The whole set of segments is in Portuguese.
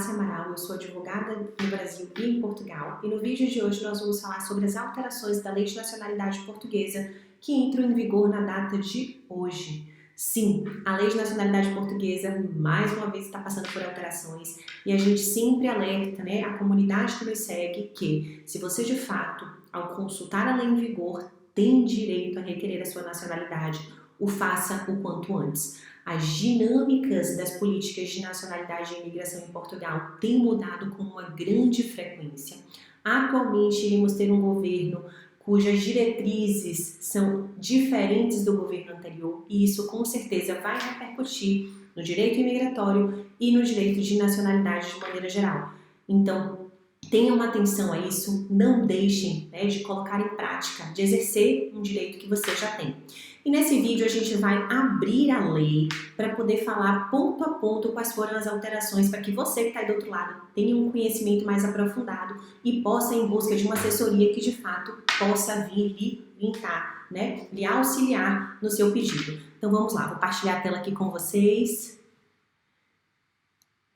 Glácia Amaral, eu sou advogada no Brasil e em Portugal, e no vídeo de hoje nós vamos falar sobre as alterações da Lei de Nacionalidade Portuguesa que entram em vigor na data de hoje. Sim, a Lei de Nacionalidade Portuguesa, mais uma vez, está passando por alterações e a gente sempre alerta, né, a comunidade que nos segue que, se você de fato, ao consultar a lei em vigor, tem direito a requerer a sua nacionalidade, o faça o quanto antes. As dinâmicas das políticas de nacionalidade e imigração em Portugal têm mudado com uma grande frequência. Atualmente, iremos ter um governo cujas diretrizes são diferentes do governo anterior e isso com certeza vai repercutir no direito imigratório e no direito de nacionalidade de maneira geral. Então, tenham atenção a isso, não deixem, né, de colocar em prática, de exercer um direito que você já tem. E nesse vídeo a gente vai abrir a lei para poder falar ponto a ponto quais foram as alterações para que você que está aí do outro lado tenha um conhecimento mais aprofundado e possa ir em busca de uma assessoria que de fato possa vir lhe linkar, né, lhe auxiliar no seu pedido. Então vamos lá, vou partilhar a tela aqui com vocês.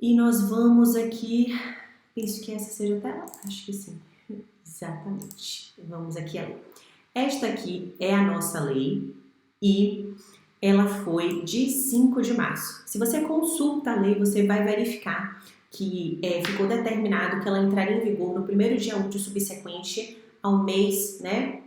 E nós vamos aqui, penso que essa seja a tela, acho que sim, exatamente. Vamos aqui a lei. Esta aqui é a nossa lei. E ela foi de 5 de março. Se você consulta a lei, você vai verificar que ficou determinado que ela entraria em vigor no primeiro dia útil subsequente ao mês, né?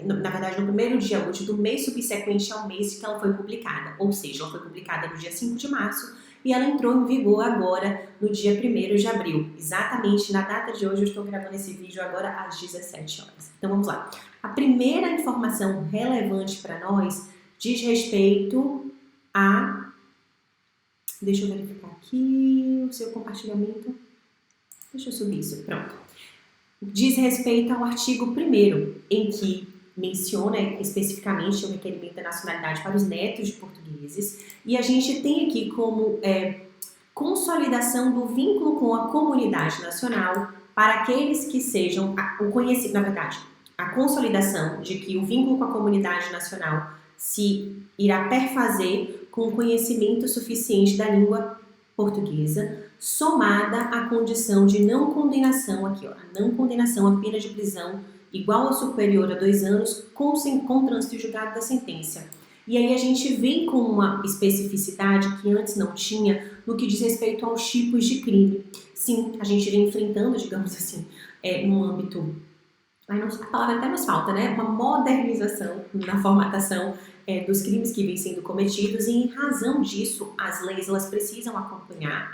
Na verdade, no primeiro dia útil do mês subsequente ao mês que ela foi publicada. Ou seja, ela foi publicada no dia 5 de março e ela entrou em vigor agora no dia 1º de abril. Exatamente na data de hoje, eu estou gravando esse vídeo agora às 17 horas. Então vamos lá. A primeira informação relevante para nós diz respeito a... Deixa eu verificar aqui o seu compartilhamento. Deixa eu subir isso, pronto. Diz respeito ao artigo 1º, em que menciona especificamente o requerimento da nacionalidade para os netos de portugueses. E a gente tem aqui como consolidação do vínculo com a comunidade nacional para aqueles que sejam o conhecido, na verdade, a consolidação de que o vínculo com a comunidade nacional se irá perfazer com conhecimento suficiente da língua portuguesa, somada à condição de não condenação, aqui ó, a não condenação à pena de prisão igual ou superior a 2 anos com trânsito julgado da sentença. E aí a gente vem com uma especificidade que antes não tinha no que diz respeito aos tipos de crime. Sim, a gente vem enfrentando, digamos assim, no âmbito... A palavra até nos falta, né? Uma modernização na formatação dos crimes que vêm sendo cometidos e em razão disso, as leis elas precisam acompanhar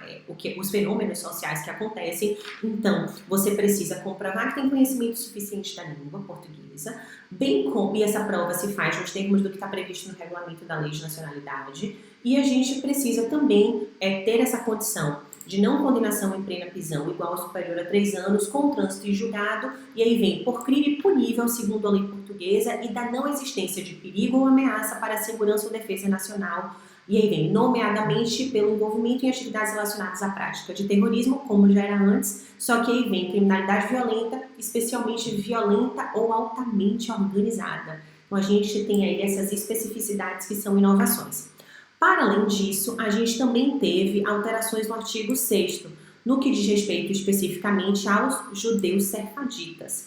os fenômenos sociais que acontecem. Então, você precisa comprovar que tem conhecimento suficiente da língua portuguesa, bem como, e essa prova se faz nos termos do que está previsto no regulamento da Lei de Nacionalidade, e a gente precisa também ter essa condição de não condenação em pena prisão igual ou superior a 3 anos, com trânsito em julgado, e aí vem por crime punível segundo a lei portuguesa e da não existência de perigo ou ameaça para a segurança ou defesa nacional, e aí vem nomeadamente pelo envolvimento em atividades relacionadas à prática de terrorismo, como já era antes, só que aí vem criminalidade violenta, especialmente violenta ou altamente organizada. Então a gente tem aí essas especificidades que são inovações. Para além disso, a gente também teve alterações no artigo 6º, no que diz respeito especificamente aos judeus sefaditas.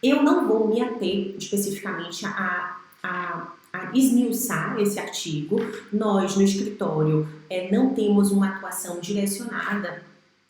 Eu não vou me ater especificamente a esmiuçar esse artigo. Nós, no escritório, não temos uma atuação direcionada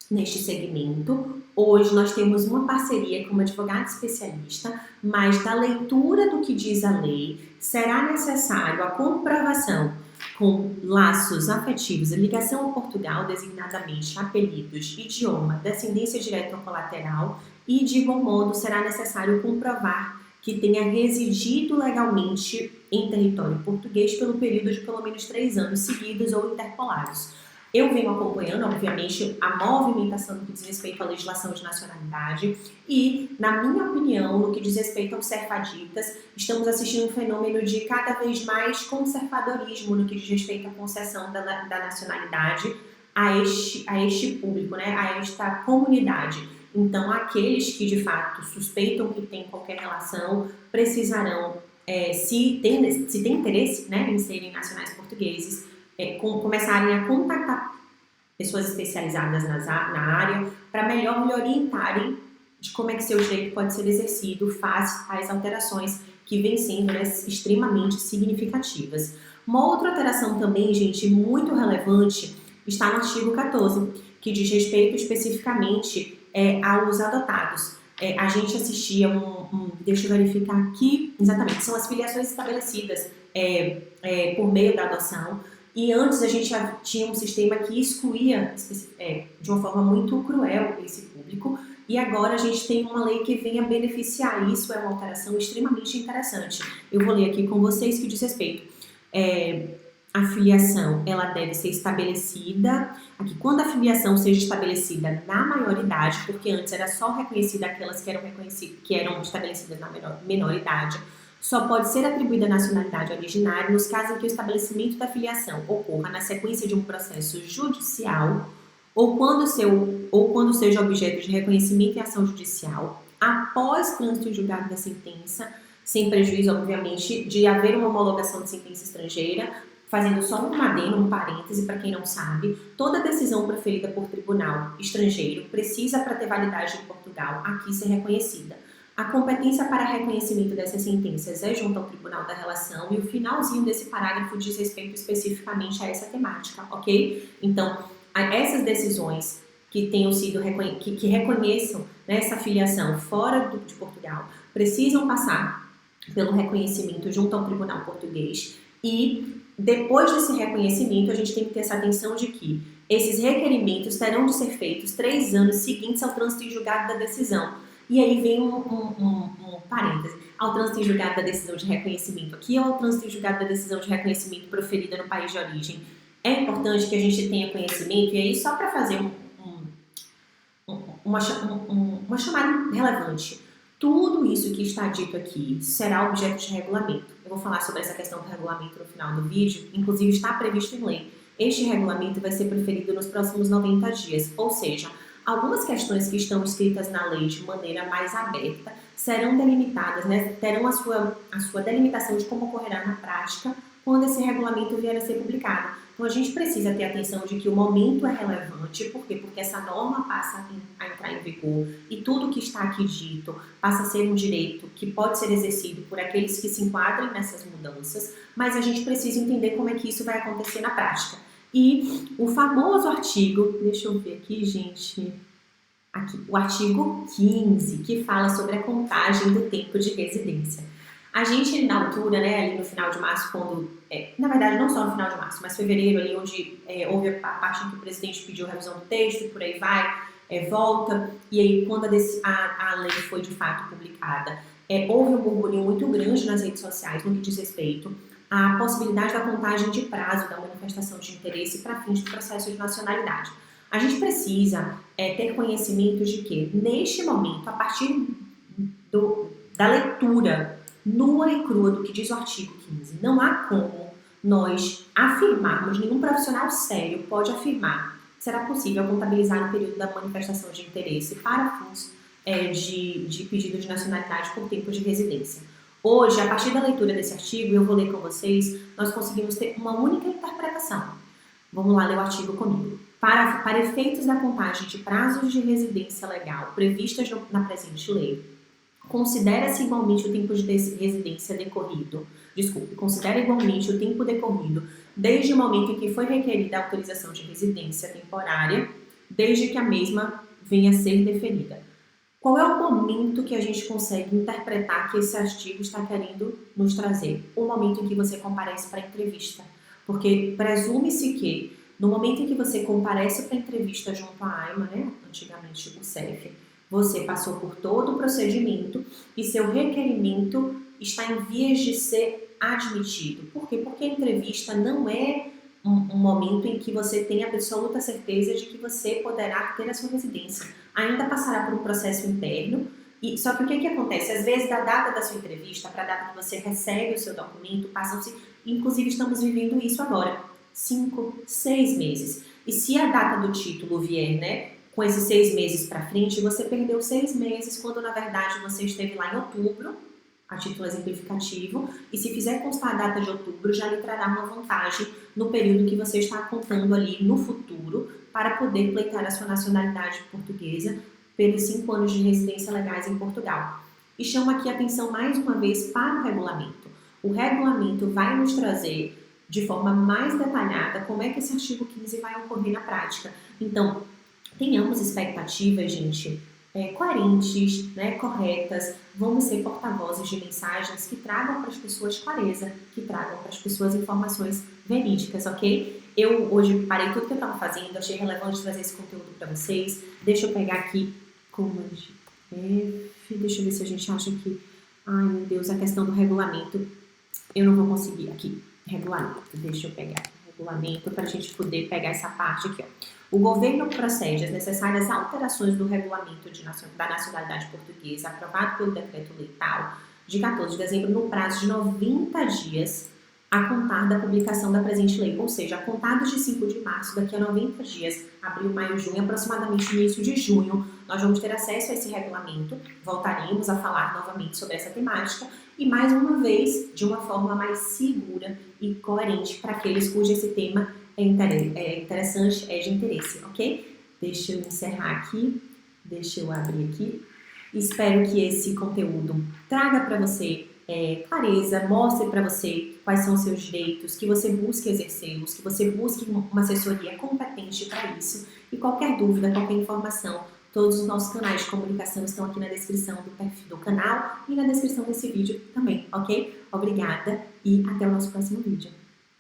neste segmento. Hoje nós temos uma parceria com uma advogada especialista, mas da leitura do que diz a lei, será necessário a comprovação com laços afetivos e ligação a Portugal, designadamente apelidos, idioma, descendência direta ou colateral, e de igual modo será necessário comprovar que tenha residido legalmente em território português pelo período de pelo menos 3 anos seguidos ou interpolados. Eu venho acompanhando, obviamente, a movimentação no que diz respeito à legislação de nacionalidade e, na minha opinião, no que diz respeito aos sefaditas, estamos assistindo um fenômeno de cada vez mais conservadorismo no que diz respeito à concessão da nacionalidade a este público, né, a esta comunidade. Então, aqueles que, de fato, suspeitam que tem qualquer relação, precisarão, se tem interesse, né, em serem nacionais portugueses, começarem a contactar pessoas especializadas na área, para melhor lhe orientarem de como é que seu direito pode ser exercido face às alterações que vêm sendo, né, extremamente significativas. Uma outra alteração também, gente, muito relevante, está no artigo 14, que diz respeito especificamente aos adotados. A gente assistia deixa eu verificar aqui, exatamente, são as filiações estabelecidas por meio da adoção, e antes a gente já tinha um sistema que excluía de uma forma muito cruel esse público, e agora a gente tem uma lei que vem a beneficiar isso, é uma alteração extremamente interessante. Eu vou ler aqui com vocês que diz respeito. A filiação, ela deve ser estabelecida, aqui, quando a filiação seja estabelecida na maioridade, porque antes era só reconhecida aquelas que eram estabelecidas na menor idade, só pode ser atribuída a nacionalidade originária nos casos em que o estabelecimento da filiação ocorra na sequência de um processo judicial ou quando seja objeto de reconhecimento em ação judicial, após trânsito em julgado da sentença, sem prejuízo, obviamente, de haver uma homologação de sentença estrangeira. Fazendo só um adendo, um parêntese para quem não sabe, toda decisão proferida por tribunal estrangeiro precisa, para ter validade em Portugal, aqui ser reconhecida. A competência para reconhecimento dessas sentenças é junto ao Tribunal da Relação e o finalzinho desse parágrafo diz respeito especificamente a essa temática, ok? Então, essas decisões que tenham sido que reconheçam, né, essa filiação fora de Portugal precisam passar pelo reconhecimento junto ao Tribunal Português e depois desse reconhecimento a gente tem que ter essa atenção de que esses requerimentos terão de ser feitos 3 anos seguintes ao trânsito em julgado da decisão. E aí vem um parêntese, ao trânsito em julgado da decisão de reconhecimento aqui ou ao trânsito em julgado da decisão de reconhecimento proferida no país de origem. É importante que a gente tenha conhecimento, e aí só para fazer uma chamada relevante. Tudo isso que está dito aqui será objeto de regulamento. Eu vou falar sobre essa questão do regulamento no final do vídeo, inclusive está previsto em lei. Este regulamento vai ser proferido nos próximos 90 dias, ou seja, algumas questões que estão escritas na lei de maneira mais aberta serão delimitadas, né, terão a sua delimitação de como ocorrerá na prática quando esse regulamento vier a ser publicado. Então, a gente precisa ter atenção de que o momento é relevante. Por quê? Porque essa norma passa a entrar em vigor e tudo que está aqui dito passa a ser um direito que pode ser exercido por aqueles que se enquadrem nessas mudanças, mas a gente precisa entender como é que isso vai acontecer na prática. E o famoso artigo, deixa eu ver aqui, gente, aqui, o artigo 15, que fala sobre a contagem do tempo de residência. A gente, na altura, né, ali no final de março, quando, na verdade não só no final de março, mas fevereiro, ali onde houve a parte em que o presidente pediu revisão do texto, por aí vai, volta, e aí quando a lei foi de fato publicada, houve um burburinho muito grande nas redes sociais no que diz respeito à possibilidade da contagem de prazo da manifestação de interesse para fins do processo de nacionalidade. A gente precisa ter conhecimento de que, neste momento, a partir da leitura nua e crua do que diz o artigo 15, não há como nós afirmarmos, nenhum profissional sério pode afirmar que será possível contabilizar o período da manifestação de interesse para fins de pedido de nacionalidade por tempo de residência. Hoje, a partir da leitura desse artigo, eu vou ler com vocês, nós conseguimos ter uma única interpretação. Vamos lá ler o artigo comigo. Para efeitos da contagem de prazos de residência legal previstas na presente lei, considera igualmente o tempo decorrido desde o momento em que foi requerida a autorização de residência temporária, desde que a mesma venha a ser deferida. Qual é o momento que a gente consegue interpretar que esse artigo está querendo nos trazer? O momento em que você comparece para a entrevista. Porque presume-se que no momento em que você comparece para a entrevista junto à AIMA, né, antigamente o CEF, você passou por todo o procedimento e seu requerimento está em vias de ser admitido. Por quê? Porque a entrevista não é um momento em que você tem absoluta certeza de que você poderá ter a sua residência. Ainda passará por um processo interno. Só que o que acontece? Às vezes, da data da sua entrevista para a data que você recebe o seu documento, passam-se, inclusive estamos vivendo isso agora, 5, 6 meses. E se a data do título vier, né, com esses 6 meses para frente, você perdeu 6 meses, quando na verdade você esteve lá em outubro, a título exemplificativo, e se fizer constar a data de outubro, já lhe trará uma vantagem no período que você está contando ali no futuro para poder pleitear a sua nacionalidade portuguesa pelos 5 anos de residência legais em Portugal. E chamo aqui a atenção mais uma vez para o regulamento. O regulamento vai nos trazer de forma mais detalhada como é que esse artigo 15 vai ocorrer na prática. Então, tenhamos expectativas, gente, coerentes, né, corretas. Vamos ser porta-vozes de mensagens que tragam para as pessoas clareza, que tragam para as pessoas informações verídicas, ok? Eu hoje parei tudo que eu estava fazendo, achei relevante trazer esse conteúdo para vocês. Deixa eu pegar aqui deixa eu ver se a gente acha que... Ai, meu Deus, a questão do regulamento. Eu não vou conseguir aqui. Regulamento. Deixa eu pegar regulamento para a gente poder pegar essa parte aqui, ó. O governo procede às necessárias alterações do regulamento da nacionalidade portuguesa, aprovado pelo Decreto-Lei tal, de 14 de dezembro, no prazo de 90 dias, a contar da publicação da presente lei, ou seja, a contar de 5 de março, daqui a 90 dias, abril, maio, junho, aproximadamente no início de junho, nós vamos ter acesso a esse regulamento, voltaremos a falar novamente sobre essa temática, e mais uma vez, de uma forma mais segura e coerente para aqueles cujo esse tema é interessante, é de interesse, ok? Deixa eu encerrar aqui, deixa eu abrir aqui. Espero que esse conteúdo traga para você clareza, mostre para você quais são os seus direitos, que você busque exercê-los, que você busque uma assessoria competente para isso. E qualquer dúvida, qualquer informação, todos os nossos canais de comunicação estão aqui na descrição do perfil do canal e na descrição desse vídeo também, ok? Obrigada e até o nosso próximo vídeo.